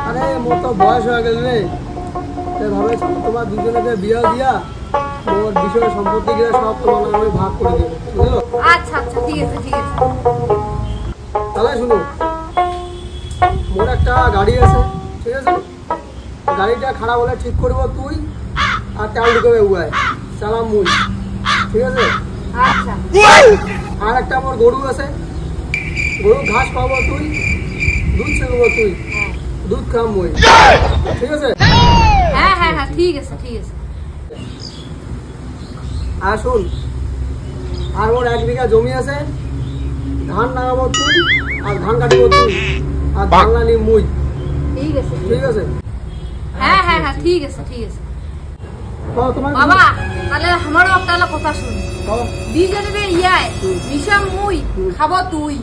আরে মোর তো বয়স হয়ে গেল রে, তাই ভাবে তোমার দুজনকে বিয়ে দিয়া মোর বিষয় সম্পত্তি গিয়ে সব তোমার নামে ভাগ করে দেবো, বুঝলো? আচ্ছা আচ্ছা ঠিক আছে ঠিক আছে। তাহলে শুনো, মোর একটা গাড়ি আছে, ঠিক আছে? গাড়িটা খারাপ হলে ঠিক করবো তুই, আর তেল ঢুকাবে উয়ায় চালাম মুই, ঠিক আছে? আচ্ছা। আর একটা আমার গরু আছে, গরু ঘাস খাওয়াবো তুই, দুধ ছেড়বো তুই, দুধ খাম মুই, ঠিক আছে? হ্যাঁ হ্যাঁ হ্যাঁ ঠিক আছে ঠিক আছে। আর শুন, আর ওর 1 বিঘা জমি আছে, ধান লাগাবো তুই, আর ধান কাটবো তুই, আর ধান লানি মুই, ঠিক আছে ঠিক আছে? হ্যাঁ হ্যাঁ হ্যাঁ ঠিক আছে ঠিক আছে। তোমার বাবা তাহলে আমারও একটা কথা শুন, দুইজনে ইয়ায় মিশা মুই খাবো তুই।